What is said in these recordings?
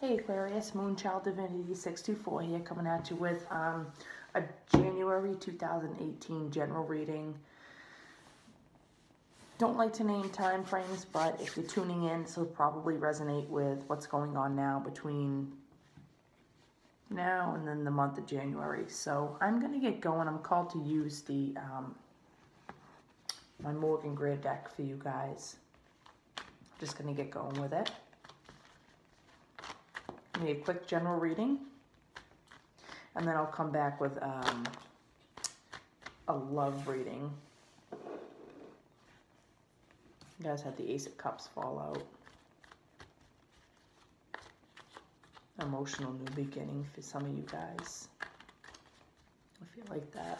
Hey Aquarius, Moonchild Divinity 624 here, coming at you with a January 2018 general reading. Don't like to name time frames, but if you're tuning in, this will probably resonate with what's going on now between now and then the month of January. So I'm going to get going. I'm called to use the my Morgan Greer deck for you guys. Just going to get going with it. A quick general reading, and then I'll come back with a love reading. You guys had the Ace of Cups fall out. Emotional new beginning for some of you guys. I feel like that.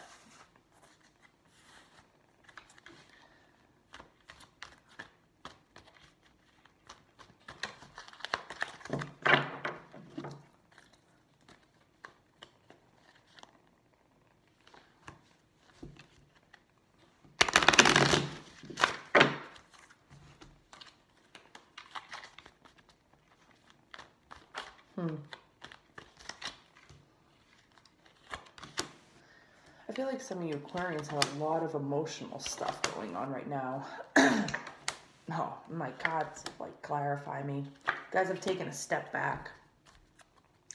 I feel like some of you Aquarians have a lot of emotional stuff going on right now. Oh my God, like clarify me. You guys have taken a step back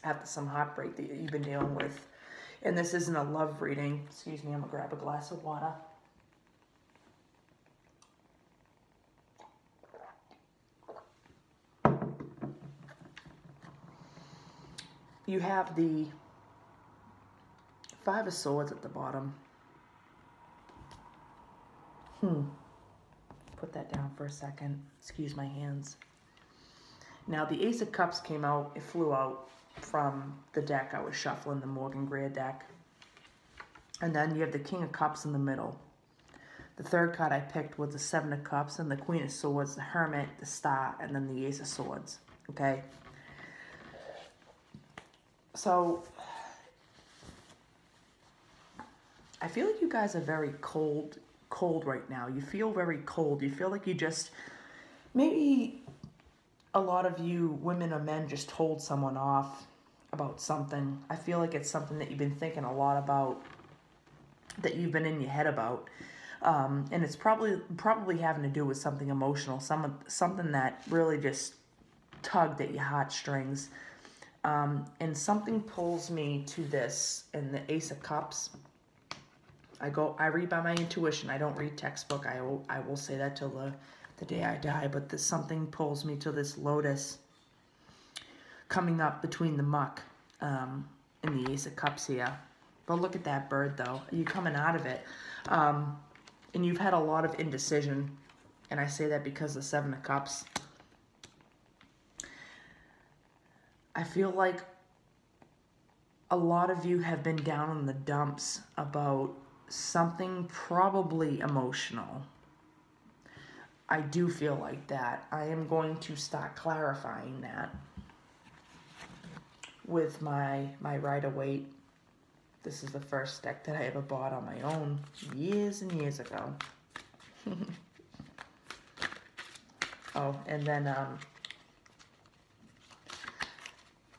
after some heartbreak that you've been dealing with. And this isn't a love reading. Excuse me, I'm gonna grab a glass of water. You have the Five of Swords at the bottom. Put that down for a second. Excuse my hands. Now the Ace of Cups came out. It flew out from the deck. I was shuffling the Morgan Greer deck. And then you have the King of Cups in the middle. The third card I picked was the Seven of Cups and the Queen of Swords, the Hermit, the Star, and then the Ace of Swords. Okay? So I feel like you guys are very cold right now. You feel very cold. You feel like you just, maybe a lot of you women or men just told someone off about something. I feel like it's something that you've been thinking a lot about, that you've been in your head about. And it's probably having to do with something emotional, something that really just tugged at your heartstrings. And something pulls me to this in the Ace of Cups. I read by my intuition. I don't read textbook. I will say that till the day I die. But something pulls me to this lotus coming up between the muck and the Ace of Cups here. But look at that bird, though. You're coming out of it. And you've had a lot of indecision. And I say that because the Seven of Cups. I feel like a lot of you have been down in the dumps about something probably emotional. I do feel like that. I am going to start clarifying that with my Rider-Waite. This is the first deck that I ever bought on my own years and years ago. Oh, and then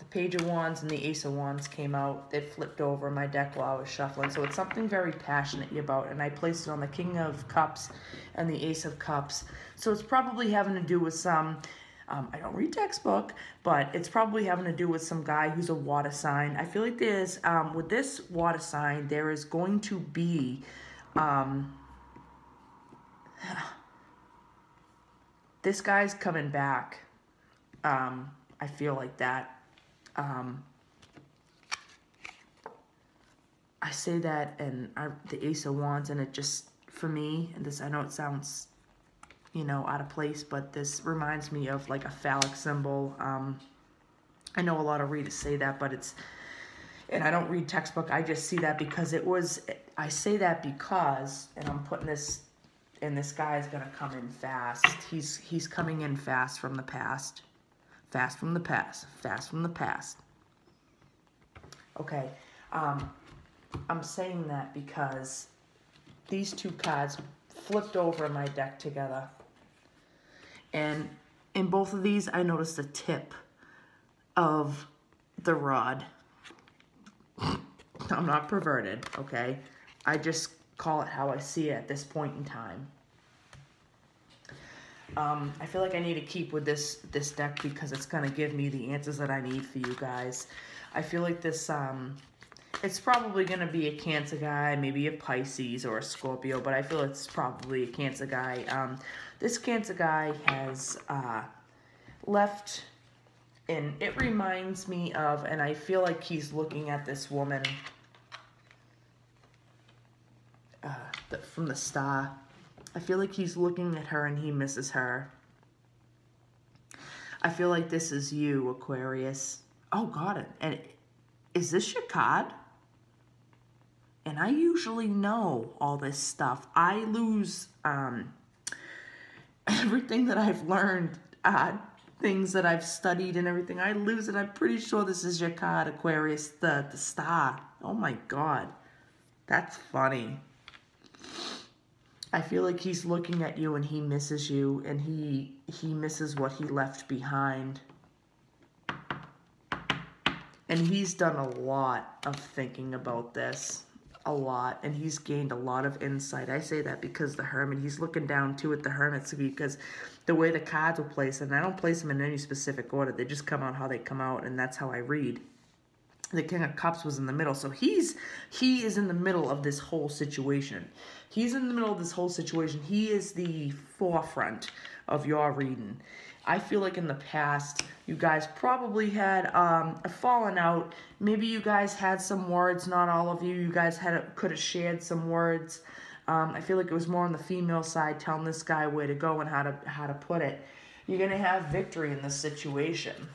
Page of Wands and the Ace of Wands came out. It flipped over my deck while I was shuffling. So it's something very passionate about. And I placed it on the King of Cups and the Ace of Cups. So it's probably having to do with some, I don't read textbook, but it's probably having to do with some guy who's a water sign. I feel like there's, with this water sign, there is going to be, this guy's coming back. I feel like that. I say that and the Ace of Wands, and it just, for me, and this, I know it sounds, you know, out of place, but this reminds me of like a phallic symbol. I know a lot of readers say that, but it's, and I don't read textbook, I just see that because it was, I say that because, and I'm putting this, and this guy is gonna come in fast. He's coming in fast from the past. Fast from the past. Fast from the past. Okay. I'm saying that because these two cards flipped over in my deck together. And in both of these, I noticed a tip of the rod. I'm not perverted, okay? I just call it how I see it at this point in time. I feel like I need to keep with this deck because it's going to give me the answers that I need for you guys. I feel like this, it's probably going to be a Cancer guy, maybe a Pisces or a Scorpio, but I feel it's probably a Cancer guy. This Cancer guy has left, and it reminds me of, and I feel like he's looking at this woman from the star. I feel like he's looking at her and he misses her. I feel like this is you, Aquarius. Oh, got it. And is this your card? And I usually know all this stuff. I lose everything that I've learned, things that I've studied and everything. I lose it. I'm pretty sure this is your card, Aquarius, the star. Oh my God. That's funny. I feel like he's looking at you and he misses you, and he misses what he left behind. And he's done a lot of thinking about this. A lot. And he's gained a lot of insight. I say that because the Hermit, he's looking down too at the Hermit, because the way the cards will place, and I don't place them in any specific order. They just come out how they come out, and that's how I read. The King of Cups was in the middle. So he is in the middle of this whole situation. He's in the middle of this whole situation. He is the forefront of your reading. I feel like in the past, you guys probably had a falling out. Maybe you guys had some words, not all of you. You guys could have shared some words. I feel like it was more on the female side, telling this guy where to go and how to put it. You're going to have victory in this situation.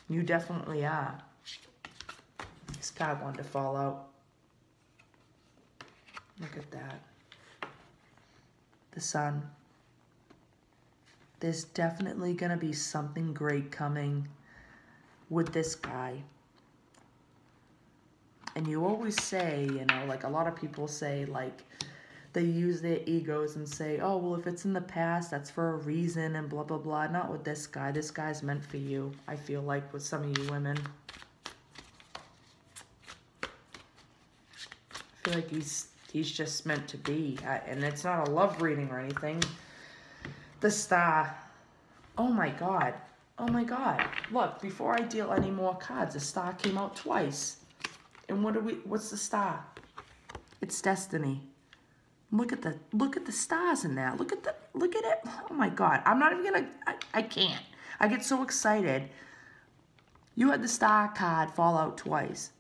You definitely are. This card wanted to fall out. Look at that. The Sun. There's definitely going to be something great coming with this guy. And you always say, you know, like a lot of people say, like, they use their egos and say, oh, well, if it's in the past, that's for a reason and blah, blah, blah. Not with this guy. This guy's meant for you, I feel like, with some of you women. I feel like he's just meant to be. And it's not a love reading or anything. The Star. Oh, my God. Oh, my God. Look, before I deal any more cards, the Star came out twice. And what's the Star? It's destiny. Look at the stars in that. Look at it. Oh my God. I'm not even gonna, I can't. I get so excited. You had the Star card fall out twice.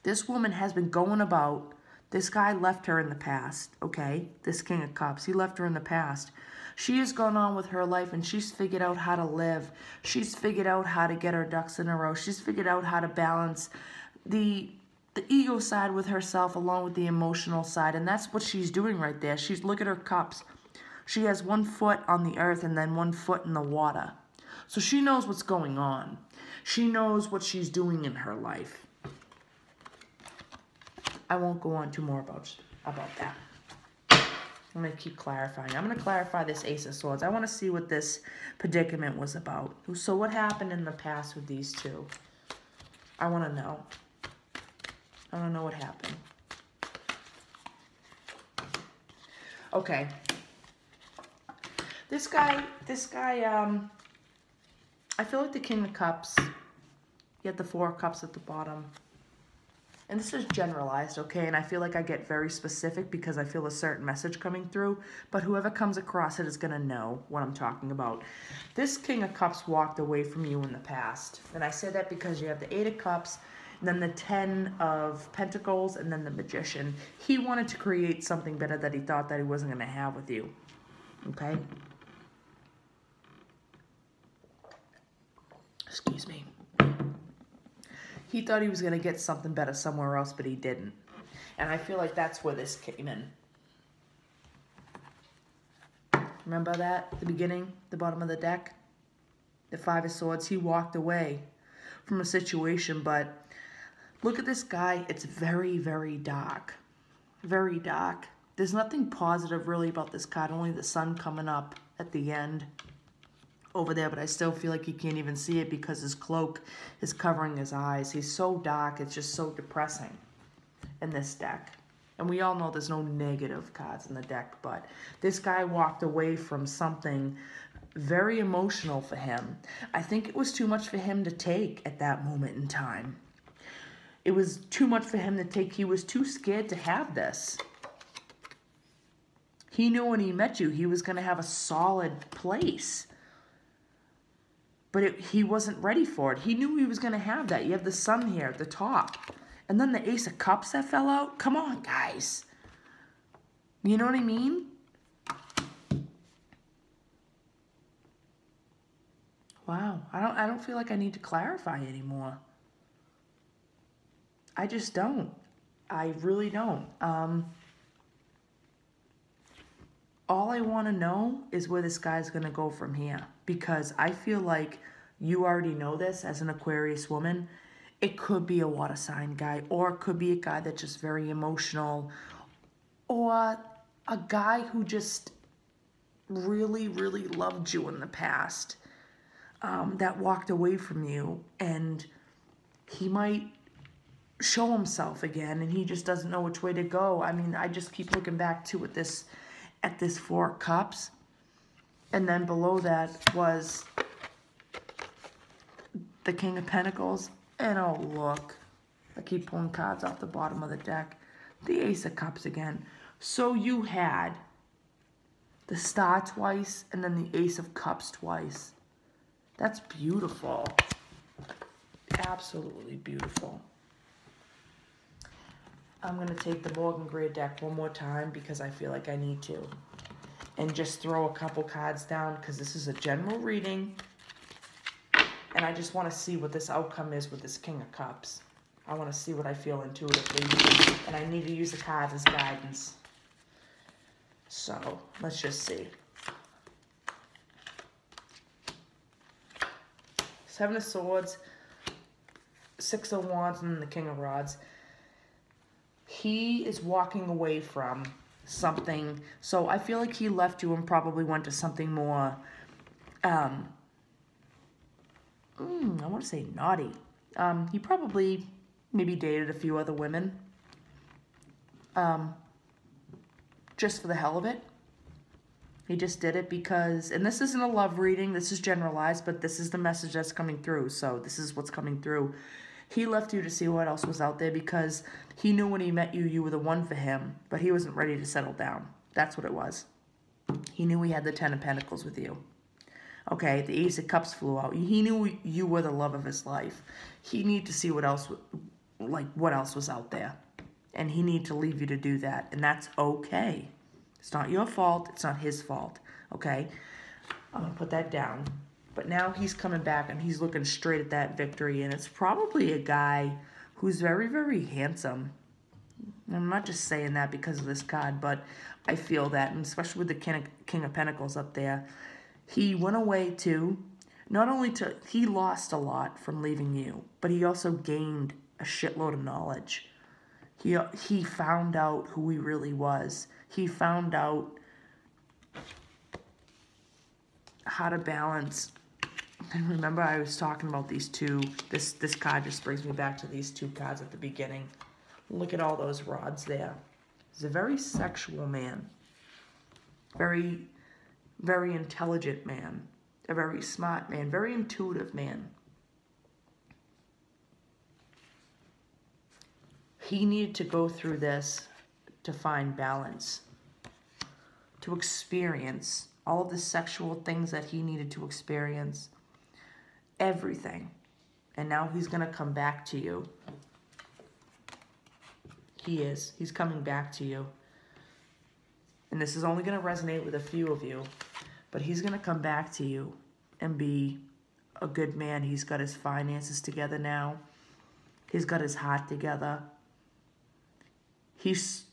This woman has been going about, this guy left her in the past, okay? This King of Cups, he left her in the past. She has gone on with her life and she's figured out how to live. She's figured out how to get her ducks in a row. She's figured out how to balance the ego side with herself along with the emotional side, and that's what she's doing right there. Look at her cups. She has 1 foot on the earth and then 1 foot in the water. So she knows what's going on. She knows what she's doing in her life. I won't go on too more about that. I'm going to keep clarifying. I'm going to clarify this Ace of Swords. I want to see what this predicament was about. So what happened in the past with these two? I want to know. I don't know what happened. Okay. This guy, I feel like the King of Cups, you have the 4 cups at the bottom. And this is generalized, okay? And I feel like I get very specific because I feel a certain message coming through. But whoever comes across it is going to know what I'm talking about. This King of Cups walked away from you in the past. And I say that because you have the 8 of Cups, and then the 10 of Pentacles, and then the Magician. He wanted to create something better that he thought that he wasn't going to have with you. Okay? Excuse me. He thought he was going to get something better somewhere else, but he didn't. And I feel like that's where this came in. Remember that? The beginning, the bottom of the deck? The 5 of Swords. He walked away from a situation, but look at this guy. It's very, very dark. Very dark. There's nothing positive really about this card. Only the sun coming up at the end. over there, but I still feel like you can't even see it because his cloak is covering his eyes. He's so dark, it's just so depressing in this deck. And we all know there's no negative cards in the deck, but this guy walked away from something very emotional for him. I think it was too much for him to take at that moment in time. It was too much for him to take. He was too scared to have this. He knew when he met you, he was going to have a solid place. But he wasn't ready for it. He knew he was going to have that. You have the sun here at the top. And then the Ace of Cups that fell out. Come on, guys. You know what I mean? Wow. I don't feel like I need to clarify anymore. I just don't. I really don't. All I want to know is where this guy's going to go from here. Because I feel like you already know this as an Aquarius woman. It could be a water sign guy. Or it could be a guy that's just very emotional. Or a guy who just really, really loved you in the past. That walked away from you. And he might show himself again. And he just doesn't know which way to go. I mean, I just keep looking back to at this Four of Cups. And then below that was the King of Pentacles. And oh, look. I keep pulling cards off the bottom of the deck. The Ace of Cups again. So you had the Star twice and then the Ace of Cups twice. That's beautiful. Absolutely beautiful. I'm going to take the Morgan Gray deck one more time because I feel like I need to. And just throw a couple cards down because this is a general reading. And I just want to see what this outcome is with this King of Cups. I want to see what I feel intuitively. And I need to use the cards as guidance. So, let's just see. Seven of Swords, Six of Wands, and then the King of Rods. He is walking away from something. So I feel like he left you and probably went to something more, I want to say naughty. He probably maybe dated a few other women. Just for the hell of it. He just did it because, and this isn't a love reading, this is generalized, but this is the message that's coming through. So this is what's coming through. He left you to see what else was out there because he knew when he met you, you were the one for him, but he wasn't ready to settle down. That's what it was. He knew he had the Ten of Pentacles with you. Okay, the Ace of Cups flew out. He knew you were the love of his life. He needed to see what else, what else was out there. And he needed to leave you to do that. And that's okay. It's not your fault. It's not his fault. Okay? I'm going to put that down. But now he's coming back and he's looking straight at that victory. And it's probably a guy who's very, very handsome. I'm not just saying that because of this card, but I feel that. And especially with the King of Pentacles up there. He went away to, not only to, he lost a lot from leaving you, but he also gained a shitload of knowledge. He found out who he really was. He found out how to balance. And remember I was talking about these two. This card just brings me back to these two cards at the beginning. Look at all those rods there. He's a very sexual man. Very, very intelligent man. A very smart man. Very intuitive man. He needed to go through this to find balance. To experience all of the sexual things that he needed to experience. Everything. And now he's going to come back to you. He is. He's coming back to you. And this is only going to resonate with a few of you. But he's going to come back to you and be a good man. He's got his finances together now. He's got his heart together. He's...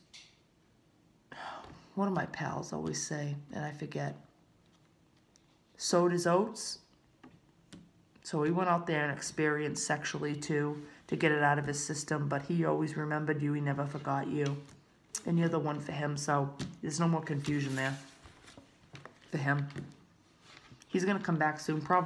What do my pals always say? And I forget. Sowed his oats. So he went out there and experienced sexually too, to get it out of his system, but he always remembered you, he never forgot you. And you're the one for him, so there's no more confusion there for him. He's going to come back soon, probably.